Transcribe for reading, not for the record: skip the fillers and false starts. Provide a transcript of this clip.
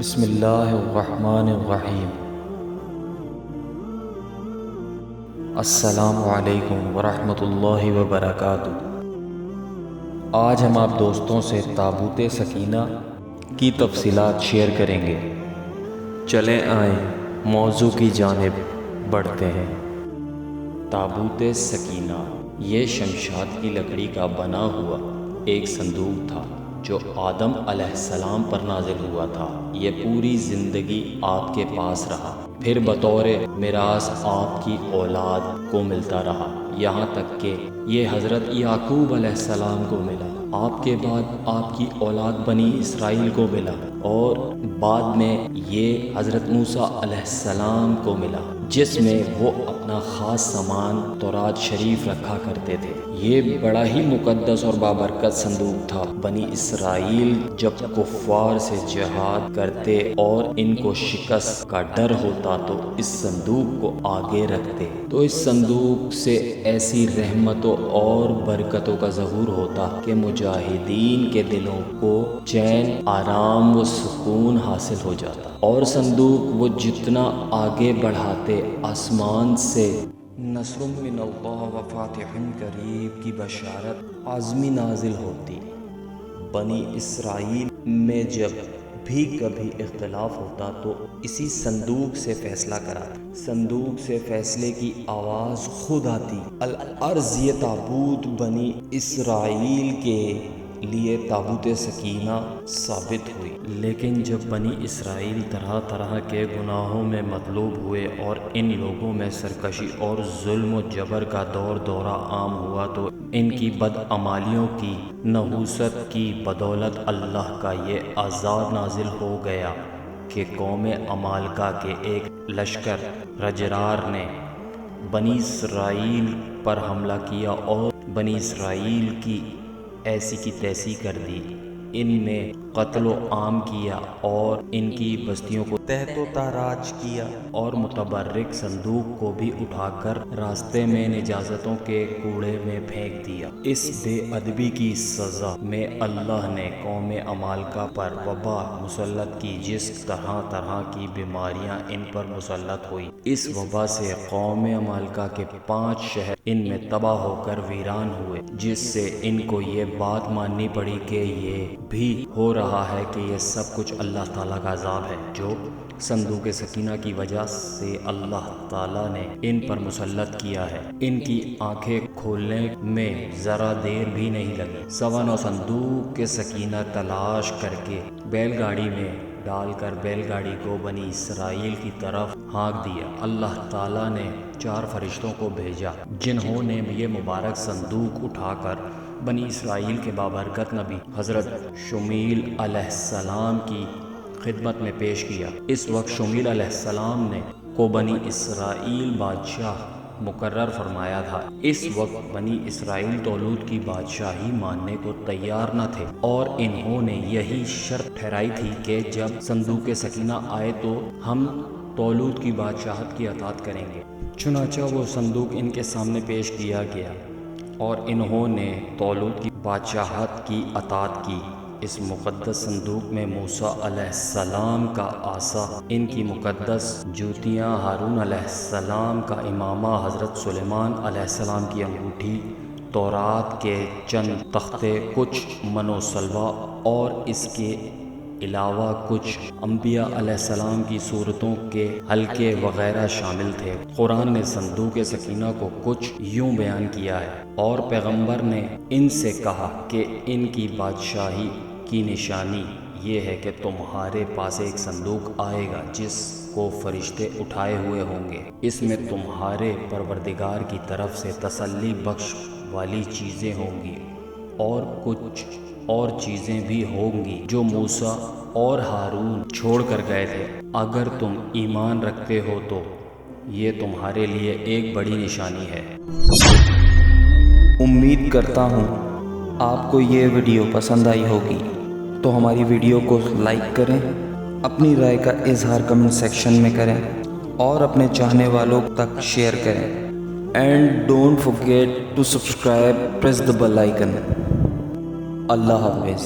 بسم اللہ الرحمن الرحیم۔ السلام علیکم ورحمۃ اللہ وبرکاتہ۔ آج ہم آپ دوستوں سے تابوت سکینہ کی تفصیلات شیئر کریں گے۔ چلیں آئیں موضوع کی جانب بڑھتے ہیں۔ تابوت سکینہ یہ شمشاد کی لکڑی کا بنا ہوا ایک صندوق تھا جو آدم علیہ السلام پر نازل ہوا تھا۔ یہ پوری زندگی آپ کے پاس رہا، پھر بطور میراث آپ کی اولاد کو ملتا رہا، یہاں تک کہ یہ حضرت یعقوب علیہ السلام کو ملا۔ آپ کے بعد آپ کی اولاد بنی اسرائیل کو ملا، اور بعد میں یہ حضرت موسیٰ علیہ السلام کو ملا، جس میں وہ اپنا خاص سامان تورات شریف رکھا کرتے تھے۔ یہ بڑا ہی مقدس اور بابرکت صندوق تھا۔ بنی اسرائیل جب کفار سے جہاد کرتے اور ان کو شکست کا ڈر ہوتا تو اس صندوق کو آگے رکھتے، تو اس صندوق سے ایسی رحمتوں اور برکتوں کا ظہور ہوتا کہ مجاہدین کے دلوں کو چین، آرام و سکون حاصل ہو جاتا، اور صندوق وہ جتنا آگے بڑھاتے آسمان سے نصر من اللہ و فاتح قریب کی بشارت عظمی نازل ہوتی۔ بنی اسرائیل میں جب بھی کبھی اختلاف ہوتا تو اسی صندوق سے فیصلہ کراتے۔ صندوق سے فیصلے کی آواز خود آتی۔ الارض یہ تابوت بنی اسرائیل کے لیے تابوت سکینہ ثابت ہوئی۔ لیکن جب بنی اسرائیل طرح طرح کے گناہوں میں مطلوب ہوئے اور ان لوگوں میں سرکشی اور ظلم و جبر کا دورہ عام ہوا تو ان کی بدعمالیوں کی نحوست کی بدولت اللہ کا یہ عذاب نازل ہو گیا کہ قوم عمالقہ کے ایک لشکر رجرار نے بنی اسرائیل پر حملہ کیا اور بنی اسرائیل کی ایسی کی تیسی کر دی۔ ان نے قتل و عام کیا اور ان کی بستیوں کو تحت و تاراج کیا، اور متبرک صندوق کو بھی اٹھا کر راستے میں نجاستوں کے کوڑے میں پھینک دیا۔ اس بے ادبی کی سزا میں اللہ نے قوم عمالقہ پر وبا مسلط کی، جس طرح طرح کی بیماریاں ان پر مسلط ہوئی۔ اس وبا سے قوم عمالقہ کے 5 شہر ان میں تباہ ہو کر ویران ہوئے، جس سے ان کو یہ بات ماننی پڑی کہ یہ بھی ہو رہا ہے کہ یہ سب کچھ اللہ تعالیٰ کا عذاب ہے جو صندوق سکینہ کی وجہ سے اللہ تعالیٰ نے ان پر مسلط کیا ہے۔ ان کی آنکھیں کھولنے میں ذرا دیر بھی نہیں لگی۔ 9.25 صندوق سکینہ تلاش کر کے بیل گاڑی میں ڈال کر بیل گاڑی کو بنی اسرائیل کی طرف ہانک دیا۔ اللہ تعالیٰ نے 4 فرشتوں کو بھیجا جنہوں نے یہ مبارک صندوق اٹھا کر بنی اسرائیل کے بابرکت نبی حضرت شمیل علیہ السلام کی خدمت میں پیش کیا۔ اس وقت شمیل علیہ السلام نے کو بنی اسرائیل بادشاہ مقرر فرمایا تھا۔ اس وقت بنی اسرائیل طالوت کی بادشاہی ماننے کو تیار نہ تھے، اور انہوں نے یہی شرط ٹھہرائی تھی کہ جب صندوق سکینہ آئے تو ہم طالوت کی بادشاہت کی اطاعت کریں گے۔ چنانچہ وہ صندوق ان کے سامنے پیش کیا گیا اور انہوں نے طالوت کی بادشاہت کی اطاعت کی۔ اس مقدس صندوق میں موسیٰ علیہ السلام کا عصا، ان کی مقدس جوتیاں، ہارون علیہ السلام کا امامہ، حضرت سلیمان علیہ السلام کی انگوٹھی، تورات کے چند تختے، کچھ من و سلوہ، اور اس کے علاوہ کچھ انبیاء علیہ السلام کی صورتوں کے حلقے وغیرہ شامل تھے۔ قرآن نے صندوق سکینہ کو کچھ یوں بیان کیا ہے، اور پیغمبر نے ان سے کہا کہ ان کی بادشاہی کی نشانی یہ ہے کہ تمہارے پاس ایک صندوق آئے گا جس کو فرشتے اٹھائے ہوئے ہوں گے۔ اس میں تمہارے پروردگار کی طرف سے تسلی بخش والی چیزیں ہوں گی، اور کچھ اور چیزیں بھی ہوں گی جو موسیٰ اور ہارون چھوڑ کر گئے تھے۔ اگر تم ایمان رکھتے ہو تو یہ تمہارے لیے ایک بڑی نشانی ہے۔ امید کرتا ہوں آپ کو یہ ویڈیو پسند آئی ہوگی، تو ہماری ویڈیو کو لائک کریں، اپنی رائے کا اظہار کمنٹ سیکشن میں کریں، اور اپنے چاہنے والوں تک شیئر کریں۔ And don't forget to subscribe, press the bell icon۔ اللہ حافظ۔